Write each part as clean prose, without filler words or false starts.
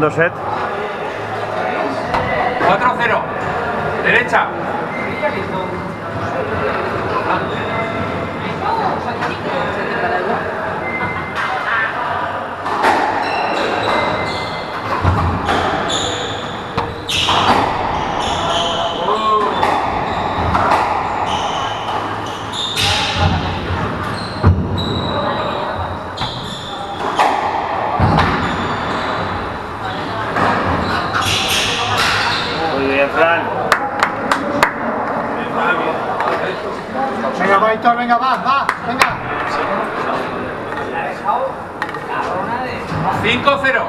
segundo set. 4-0. Derecha. Muy bien, Fran. Venga, va, Héctor, venga, va, venga. 5-0.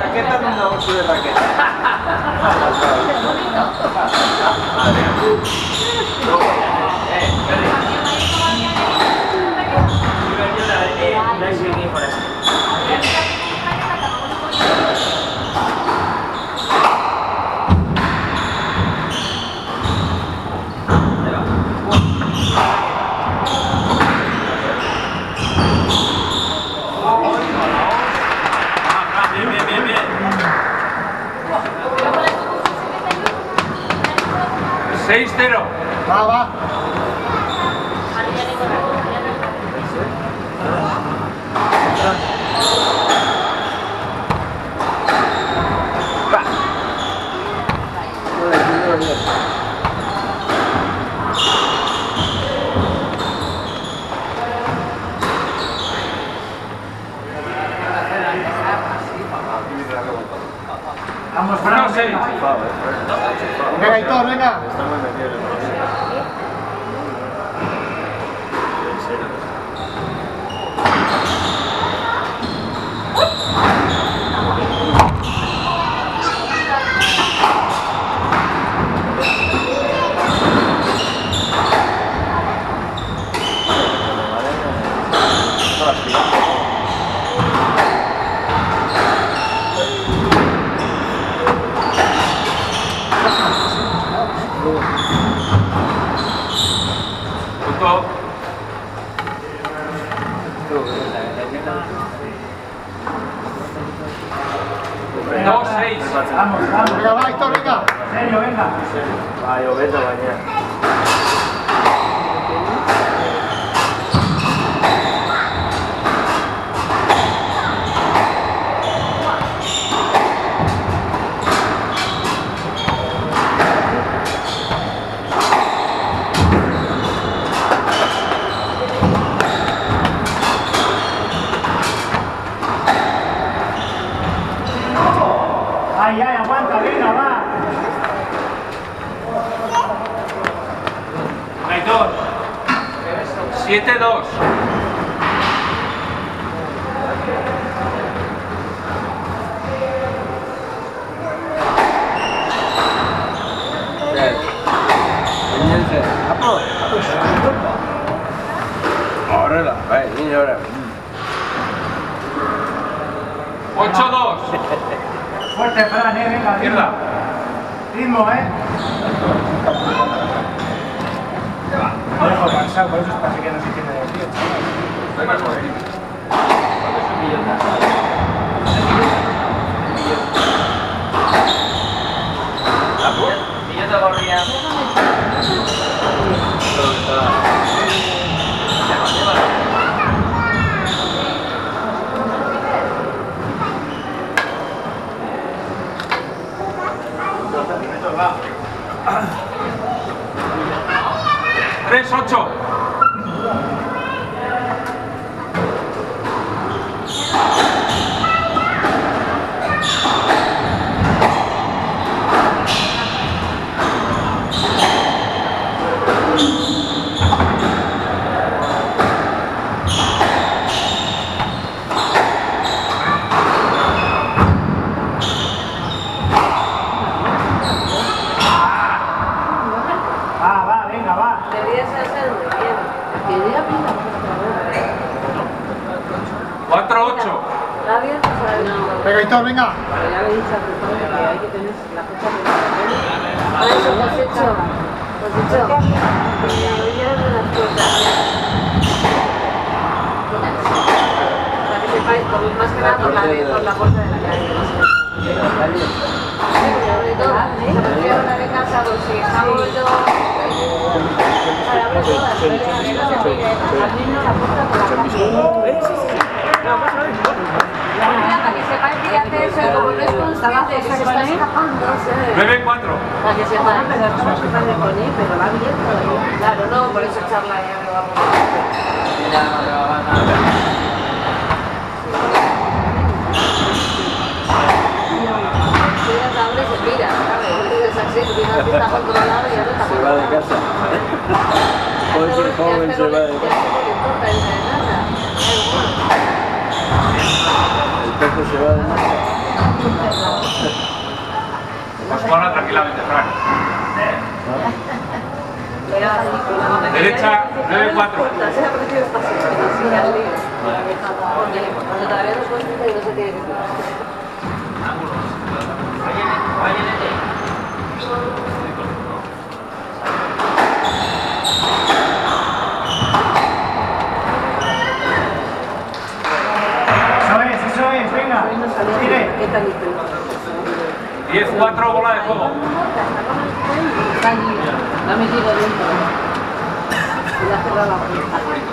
Raqueta no sube raqueta. Bien. 6-0. Va. Vamos, Fran. 1-6. Venga, Héctor, venga. Está muy metido en el partido. Punto. Dos, seis. Vamos. Venga, va, Héctor, venga. Serio, venga. Va a llover de mañana. Ay, aguanta, venga, va. Aitor. 7-2. Ahora, vai, niño, ahora. 8-2. Fuerte, Fran, venga. Izquierda. Ritmo, Lo dejo cansado, por eso es para que no se entiende de tío, Tres, 8. Va, venga, va. Debería ser Venga, Aitor, venga. Pero ya le he dicho a tu padre que hay que tener la fecha de la Por eso, pues hecho. Hoy ya de las cosas. Para que sepáis, más que nada por la puerta de la calle. Sobre todo, se refiere a de casa, pues si estamos yo... Para abrir todas, pero ya no se pide. Abrirnos la puerta por la calle. Para que sepáis que hace eso y como no es constante, que se está escapando, 9-4. para que sepáis, pero estamos capaz de poner, pero va bien todavía. Claro, no, por eso charla ya me va a se tira, claro, es así, está controlado y ya no está Se va de casa. Hoy que el joven se va de casa. El pejo se va de casa. Pues ponla tranquilamente, Frank. Derecha, 9-4. Cuando todavía no se y no se tiene que tirar. Eso es, venga. Tire. 10-4, bola de fuego. Está allí, lo ha metido dentro. Y le ha cerrado la puerta.